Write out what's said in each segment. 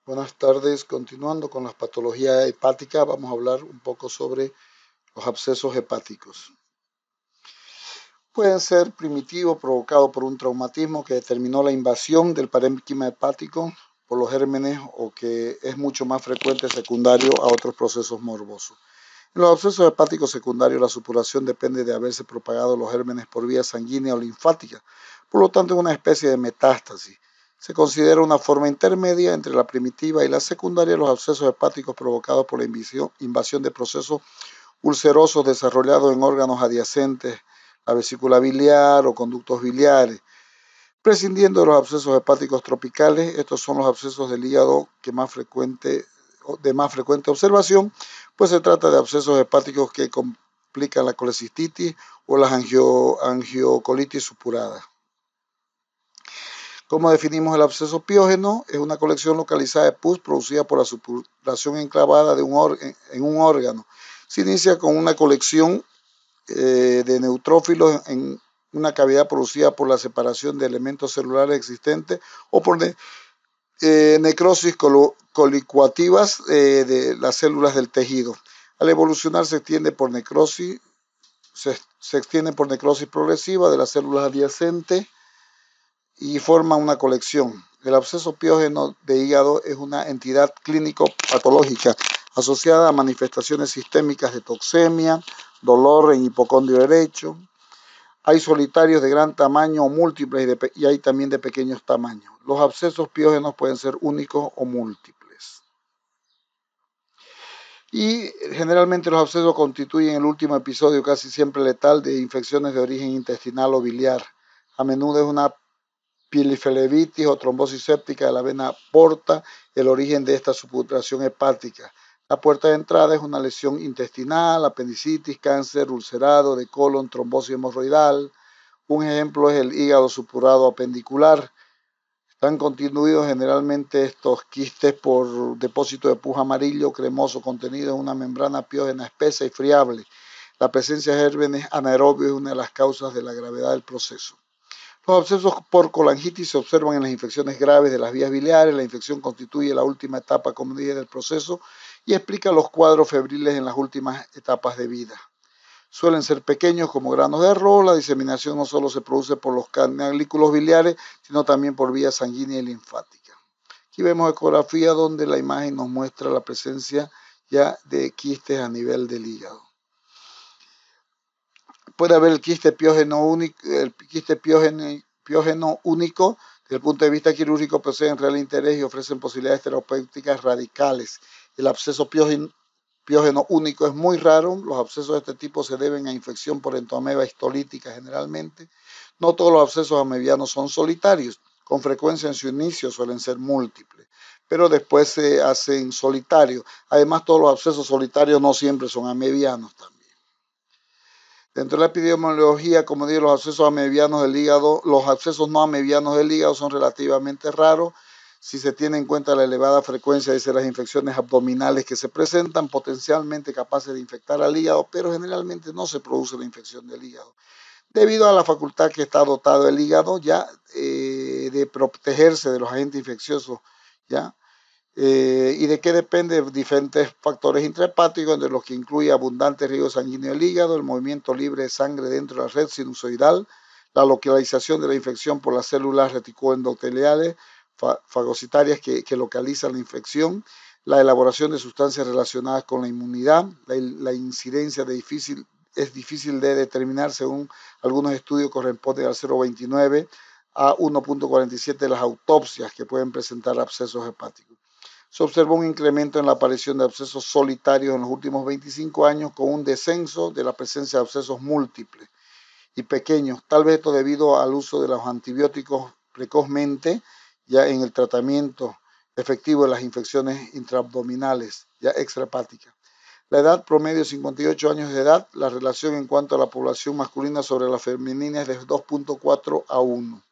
Buenas tardes. Continuando con las patologías hepáticas, vamos a hablar un poco sobre los abscesos hepáticos. Pueden ser primitivos, provocados por un traumatismo que determinó la invasión del parénquima hepático por los gérmenes o que es mucho más frecuente secundario a otros procesos morbosos. En los abscesos hepáticos secundarios, la supuración depende de haberse propagado los gérmenes por vía sanguínea o linfática, por lo tanto es una especie de metástasis. Se considera una forma intermedia entre la primitiva y la secundaria los abscesos hepáticos provocados por la invasión de procesos ulcerosos desarrollados en órganos adyacentes, la vesícula biliar o conductos biliares. Prescindiendo de los abscesos hepáticos tropicales, estos son los abscesos del hígado de más frecuente observación, pues se trata de abscesos hepáticos que complican la colecistitis o las angiocolitis supurada. ¿Cómo definimos el absceso piógeno? Es una colección localizada de pus producida por la supuración enclavada en un órgano. Se inicia con una colección de neutrófilos en una cavidad producida por la separación de elementos celulares existentes o por necrosis colicuativas de las células del tejido. Al evolucionar se extiende por necrosis progresiva de las células adyacentes y forma una colección. El absceso piógeno de hígado es una entidad clínico-patológica asociada a manifestaciones sistémicas de toxemia, dolor en hipocondrio derecho. Hay solitarios de gran tamaño o múltiples y hay también de pequeños tamaños. Los abscesos piógenos pueden ser únicos o múltiples. Y generalmente los abscesos constituyen el último episodio casi siempre letal de infecciones de origen intestinal o biliar. A menudo es una pilifelebitis o trombosis séptica de la vena porta, el origen de esta supuración hepática. La puerta de entrada es una lesión intestinal, apendicitis, cáncer ulcerado de colon, trombosis hemorroidal. Un ejemplo es el hígado supurado apendicular. Están constituidos generalmente estos quistes por depósito de pus amarillo cremoso contenido en una membrana piógena espesa y friable. La presencia de gérmenes anaerobios es una de las causas de la gravedad del proceso. Los abscesos por colangitis se observan en las infecciones graves de las vías biliares. La infección constituye la última etapa, como dije, del proceso y explica los cuadros febriles en las últimas etapas de vida. Suelen ser pequeños como granos de arroz. La diseminación no solo se produce por los canalículos biliares, sino también por vía sanguínea y linfática. Aquí vemos ecografía donde la imagen nos muestra la presencia ya de quistes a nivel del hígado. Puede haber el quiste piógeno único, desde el punto de vista quirúrgico poseen real interés y ofrecen posibilidades terapéuticas radicales. El absceso piógeno único es muy raro. Los abscesos de este tipo se deben a infección por entoameba histolítica generalmente. No todos los abscesos amebianos son solitarios. Con frecuencia en su inicio suelen ser múltiples, pero después se hacen solitarios. Además, todos los abscesos solitarios no siempre son amebianos también. Dentro de la epidemiología, como digo, los abscesos amebianos del hígado, los abscesos no amebianos del hígado son relativamente raros si se tiene en cuenta la elevada frecuencia de las infecciones abdominales que se presentan, potencialmente capaces de infectar al hígado, pero generalmente no se produce la infección del hígado, debido a la facultad que está dotado el hígado ya de protegerse de los agentes infecciosos, ya. ¿Y de qué depende? Diferentes factores intrahepáticos, entre los que incluye abundante riego sanguíneo del hígado, el movimiento libre de sangre dentro de la red sinusoidal, la localización de la infección por las células reticoendoteliales fagocitarias que localizan la infección, la elaboración de sustancias relacionadas con la inmunidad, la incidencia es difícil de determinar según algunos estudios corresponden al 0,29 a 1,47 de las autopsias que pueden presentar abscesos hepáticos. Se observó un incremento en la aparición de abscesos solitarios en los últimos 25 años con un descenso de la presencia de abscesos múltiples y pequeños, tal vez esto debido al uso de los antibióticos precozmente ya en el tratamiento efectivo de las infecciones intraabdominales ya extrahepáticas. La edad promedio 58 años de edad, la relación en cuanto a la población masculina sobre la femenina es de 2,4 a 1.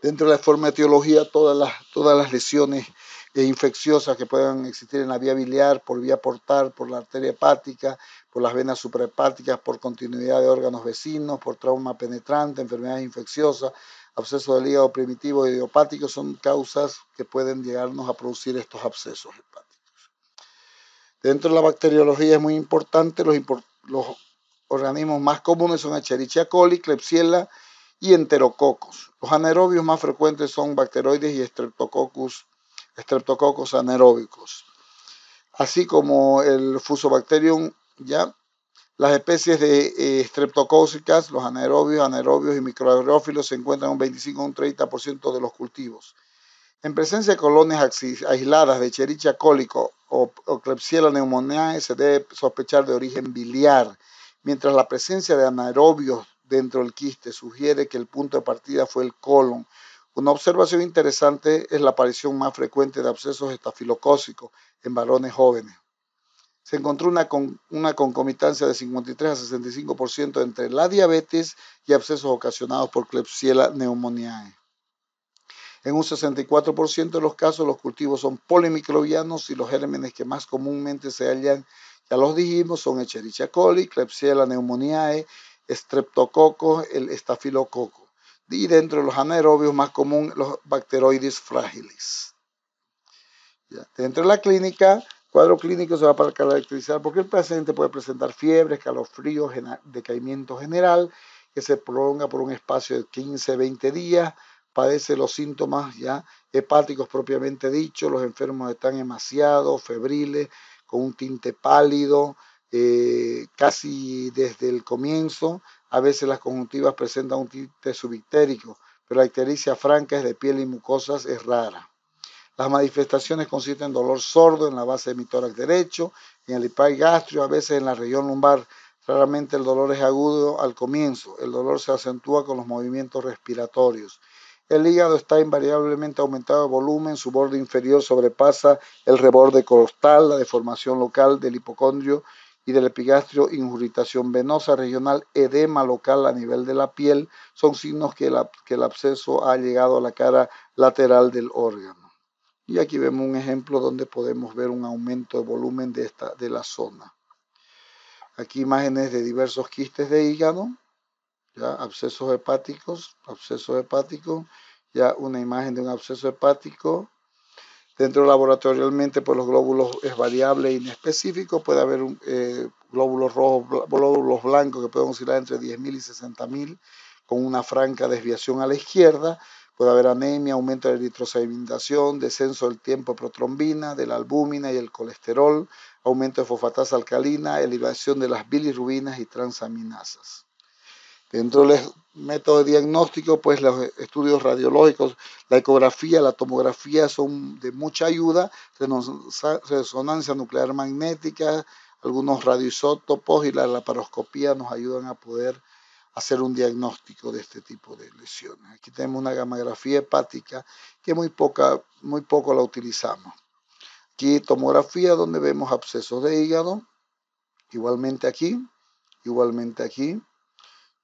Dentro de la forma de etiología, todas las lesiones infecciosas que puedan existir en la vía biliar, por vía portal, por la arteria hepática, por las venas suprahepáticas, por continuidad de órganos vecinos, por trauma penetrante, enfermedades infecciosas, abscesos del hígado primitivo y idiopático son causas que pueden llegarnos a producir estos abscesos hepáticos. Dentro de la bacteriología es muy importante, los organismos más comunes son Escherichia coli, Klebsiella y enterococos. Los anaerobios más frecuentes son bacteroides y Streptococcus anaeróbicos, así como el Fusobacterium, ya. Las especies de streptocócicas, los anaerobios y microaerófilos se encuentran en un 25 a un 30% de los cultivos. En presencia de colonias aisladas de Escherichia coli o Klebsiella pneumoniae se debe sospechar de origen biliar, mientras la presencia de anaerobios dentro del quiste sugiere que el punto de partida fue el colon. Una observación interesante es la aparición más frecuente de abscesos estafilocócicos en varones jóvenes. Se encontró una concomitancia de 53 a 65% entre la diabetes y abscesos ocasionados por Klebsiella pneumoniae. En un 64% de los casos los cultivos son polimicrobianos y los gérmenes que más comúnmente se hallan, ya los dijimos, son Escherichia coli, Klebsiella pneumoniae, Streptococcus, el estafilococo. Y dentro de los anaerobios más común los bacteroides frágiles. Ya. Dentro de la clínica, cuadro clínico se va a caracterizar porque el paciente puede presentar fiebre, escalofríos, decaimiento general, que se prolonga por un espacio de 15-20 días, padece los síntomas ya hepáticos propiamente dicho, los enfermos están emaciados, febriles, con un tinte pálido, casi desde el comienzo. A veces las conjuntivas presentan un tinte subictérico, pero la ictericia franca es de piel y mucosas es rara. Las manifestaciones consisten en dolor sordo en la base de mi tórax derecho, en el epigastrio, a veces en la región lumbar. Raramente el dolor es agudo al comienzo. El dolor se acentúa con los movimientos respiratorios. El hígado está invariablemente aumentado de volumen, su borde inferior sobrepasa el reborde costal, la deformación local del hipocondrio y del epigastrio, ingurgitación venosa regional, edema local a nivel de la piel, son signos que el absceso ha llegado a la cara lateral del órgano. Y aquí vemos un ejemplo donde podemos ver un aumento de volumen de la zona. Aquí imágenes de diversos quistes de hígado, ya abscesos hepáticos, ya una imagen de un absceso hepático. Dentro laboratorialmente, pues los glóbulos es variable e inespecífico, puede haber glóbulos rojos, glóbulos blancos que pueden oscilar entre 10.000 y 60.000, con una franca desviación a la izquierda. Puede haber anemia, aumento de la eritrosedimentación, descenso del tiempo de protrombina, de la albúmina y el colesterol, aumento de fosfatasa alcalina, elevación de las bilirrubinas y transaminasas. Dentro del método de diagnóstico, pues los estudios radiológicos, la ecografía, la tomografía son de mucha ayuda, resonancia nuclear magnética, algunos radioisótopos y la laparoscopía nos ayudan a poder hacer un diagnóstico de este tipo de lesiones. Aquí tenemos una gamografía hepática que muy poco la utilizamos. Aquí tomografía donde vemos abscesos de hígado, igualmente aquí.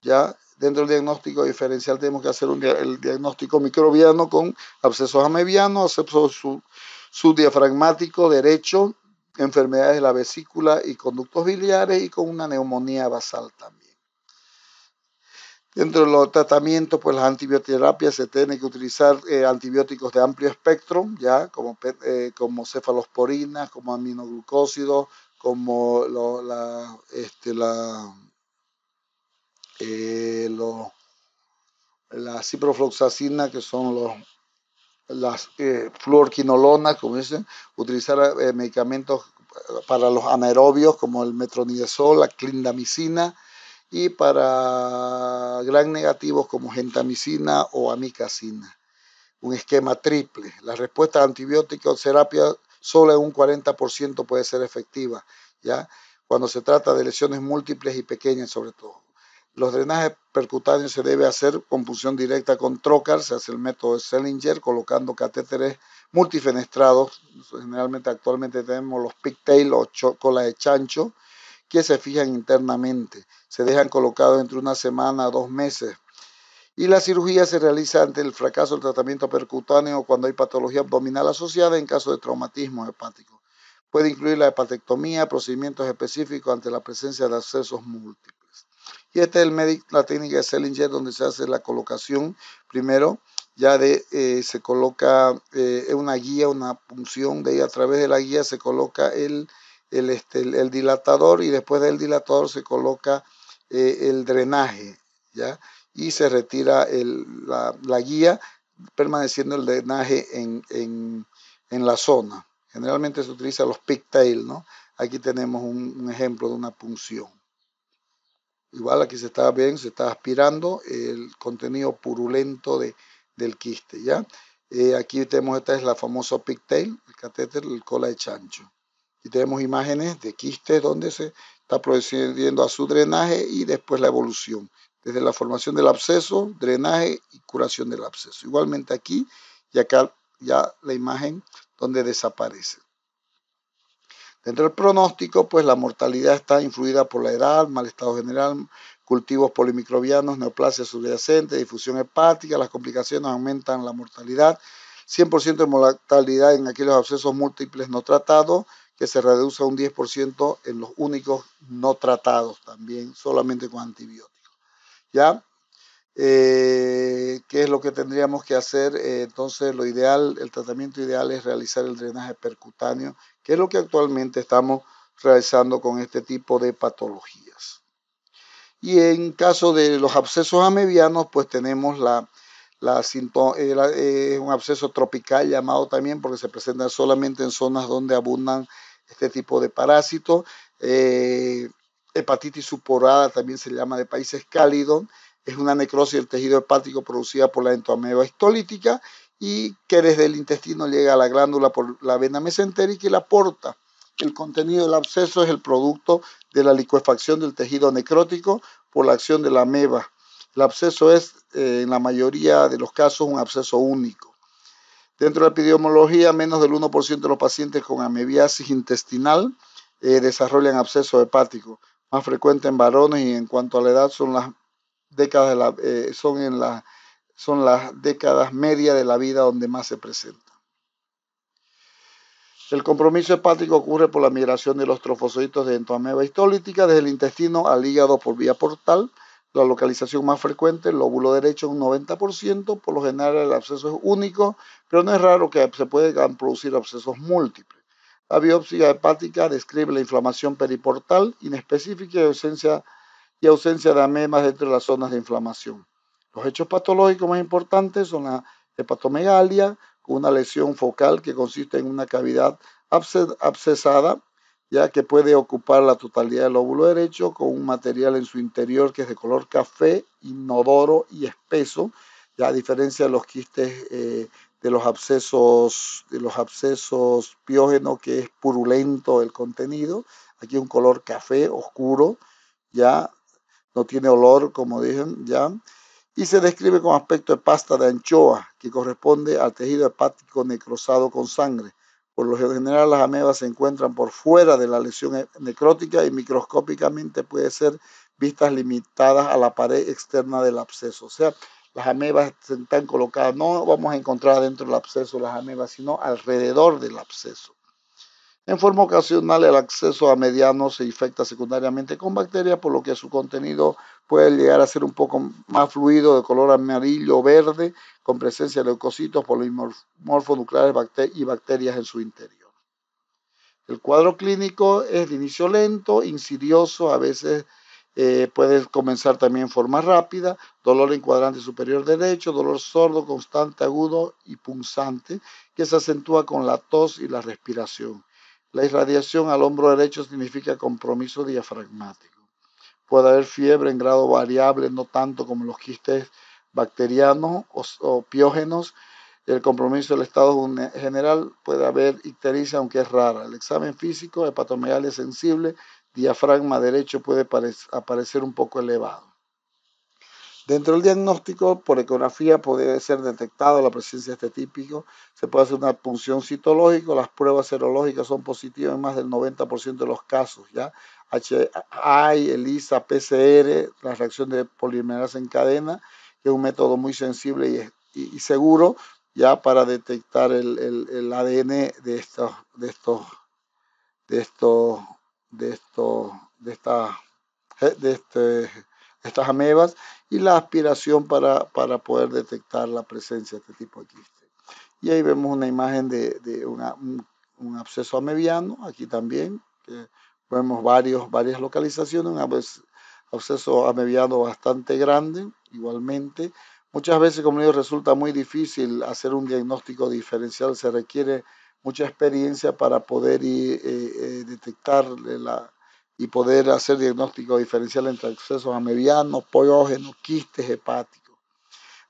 Ya dentro del diagnóstico diferencial tenemos que hacer el diagnóstico microbiano con abscesos amebianos, abscesos subdiafragmático derecho, enfermedades de la vesícula y conductos biliares y con una neumonía basal también. Dentro de los tratamientos, pues las antibioterapias se tienen que utilizar antibióticos de amplio espectro, ya como cefalosporinas, como aminoglucósidos, como la ciprofloxacina, que son las fluorquinolonas, como dicen, utilizar medicamentos para los anaerobios como el metronidazol, la clindamicina, y para gram negativos como gentamicina o amicacina. Un esquema triple. La respuesta a antibióticos terapia solo en un 40% puede ser efectiva, ¿ya? Cuando se trata de lesiones múltiples y pequeñas sobre todo. Los drenajes percutáneos se debe hacer con punción directa con trocar, se hace el método de Selinger colocando catéteres multifenestrados. Generalmente actualmente tenemos los pigtail o cola de chancho que se fijan internamente. Se dejan colocados entre una semana a 2 meses. Y la cirugía se realiza ante el fracaso del tratamiento percutáneo o cuando hay patología abdominal asociada en caso de traumatismo hepático. Puede incluir la hepatectomía, procedimientos específicos ante la presencia de abscesos múltiples. Y esta es la técnica de Selinger, donde se hace la colocación primero, se coloca una guía, una punción de ahí, a través de la guía se coloca el dilatador, y después del dilatador se coloca el drenaje, ¿ya? Y se retira la guía, permaneciendo el drenaje en la zona. Generalmente se utiliza los pigtails, ¿no? Aquí tenemos un ejemplo de una punción. Igual aquí se está bien, se está aspirando el contenido purulento del quiste, ¿ya? Aquí tenemos, esta es la famosa pigtail, el catéter, el cola de chancho. Y tenemos imágenes de quistes donde se está procediendo a su drenaje y después la evolución, desde la formación del absceso, drenaje y curación del absceso. Igualmente aquí y acá ya la imagen donde desaparece. Dentro del pronóstico, pues la mortalidad está influida por la edad, mal estado general, cultivos polimicrobianos, neoplasia subyacente, difusión hepática. Las complicaciones aumentan la mortalidad. 100% de mortalidad en aquellos abscesos múltiples no tratados, que se reduce a un 10% en los únicos no tratados también, solamente con antibióticos. ¿Ya? ¿Qué es lo que tendríamos que hacer? Entonces, lo ideal, el tratamiento ideal es realizar el drenaje percutáneo, que es lo que actualmente estamos realizando con este tipo de patologías. Y en caso de los abscesos amebianos, pues tenemos un absceso tropical llamado también, porque se presenta solamente en zonas donde abundan este tipo de parásitos. Hepatitis supurada también se llama, de países cálidos. Es una necrosis del tejido hepático producida por la entoameba histolítica, y que desde el intestino llega a la glándula por la vena mesentérica y la porta. El contenido del absceso es el producto de la licuefacción del tejido necrótico por la acción de la ameba. El absceso es, en la mayoría de los casos, un absceso único. Dentro de la epidemiología, menos del 1% de los pacientes con amebiasis intestinal desarrollan absceso hepático. Más frecuente en varones, y en cuanto a la edad son las décadas, son las décadas medias de la vida donde más se presenta. El compromiso hepático ocurre por la migración de los trofosoditos de entoameba histolítica desde el intestino al hígado por vía portal. La localización más frecuente, el lóbulo derecho, un 90%. Por lo general el absceso es único, pero no es raro que se puedan producir abscesos múltiples. La biopsia hepática describe la inflamación periportal inespecífica y ausencia de amebas dentro de las zonas de inflamación. Los hechos patológicos más importantes son la hepatomegalia, con una lesión focal que consiste en una cavidad abscesada, ya que puede ocupar la totalidad del lóbulo derecho, con un material en su interior que es de color café, inodoro y espeso, ya, a diferencia de los quistes de los abscesos piógenos, que es purulento el contenido. Aquí un color café oscuro, ya no tiene olor, como dije, ya, y se describe con aspecto de pasta de anchoa, que corresponde al tejido hepático necrosado con sangre. Por lo general, las amebas se encuentran por fuera de la lesión necrótica y microscópicamente puede ser vistas limitadas a la pared externa del absceso. O sea, las amebas están colocadas, no vamos a encontrar dentro del absceso las amebas, sino alrededor del absceso. En forma ocasional, el absceso a mediano se infecta secundariamente con bacterias, por lo que su contenido puede llegar a ser un poco más fluido, de color amarillo o verde, con presencia de leucocitos, polimorfonucleares y bacterias en su interior. El cuadro clínico es de inicio lento, insidioso, a veces puede comenzar también en forma rápida, dolor en cuadrante superior derecho, dolor sordo, constante, agudo y punzante, que se acentúa con la tos y la respiración. La irradiación al hombro derecho significa compromiso diafragmático. Puede haber fiebre en grado variable, no tanto como los quistes bacterianos o piógenos. El compromiso del estado general, puede haber ictericia, aunque es rara. El examen físico, hepatomegalia sensible, diafragma derecho puede aparecer un poco elevado. Dentro del diagnóstico, por ecografía puede ser detectado la presencia de este típico. Se puede hacer una punción citológica. Las pruebas serológicas son positivas en más del 90% de los casos, ¿ya? HI, ELISA, PCR, la reacción de polimerasa en cadena, que es un método muy sensible y seguro, ya, para detectar el ADN de estas amebas y la aspiración para poder detectar la presencia de este tipo de quiste. Y ahí vemos una imagen de un absceso amebiano, aquí también, que vemos varias localizaciones, un absceso amebiano bastante grande, igualmente. Muchas veces, como digo, resulta muy difícil hacer un diagnóstico diferencial, se requiere mucha experiencia para poder detectar y poder hacer diagnóstico diferencial entre abscesos amebianos, poliógenos, quistes hepáticos.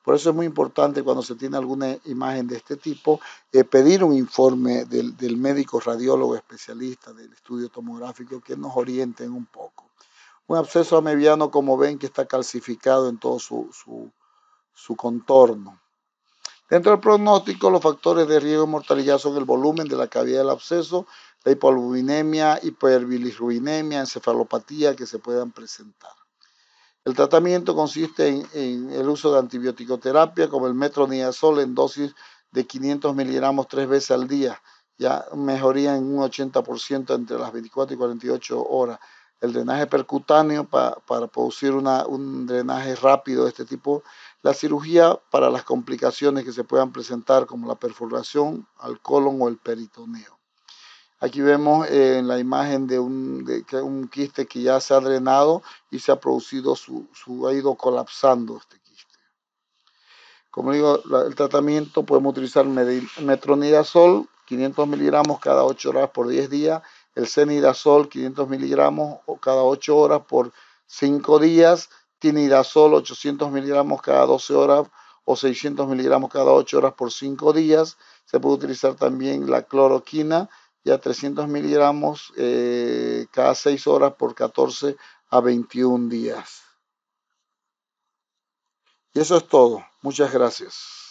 Por eso es muy importante cuando se tiene alguna imagen de este tipo, pedir un informe del médico radiólogo especialista del estudio tomográfico que nos orienten un poco. Un absceso amebiano, como ven, que está calcificado en todo su contorno. Dentro del pronóstico, los factores de riesgo de mortalidad son el volumen de la cavidad del absceso, la hipoalbuminemia, hiperbilirrubinemia, encefalopatía que se puedan presentar. El tratamiento consiste en el uso de antibiótico-terapia como el metronidazol en dosis de 500 miligramos 3 veces al día, ya mejoría en un 80% entre las 24 y 48 horas. El drenaje percutáneo para producir un drenaje rápido de este tipo. La cirugía para las complicaciones que se puedan presentar como la perforación al colon o el peritoneo. Aquí vemos en la imagen de un quiste que ya se ha drenado y se ha producido, ha ido colapsando este quiste. Como digo, el tratamiento podemos utilizar metronidazol, 500 miligramos cada 8 horas por 10 días, el cenidazol, 500 miligramos cada 8 horas por 5 días, tinidazol, 800 miligramos cada 12 horas o 600 miligramos cada 8 horas por 5 días. Se puede utilizar también la cloroquina, ya 300 miligramos cada 6 horas por 14 a 21 días. Y eso es todo. Muchas gracias.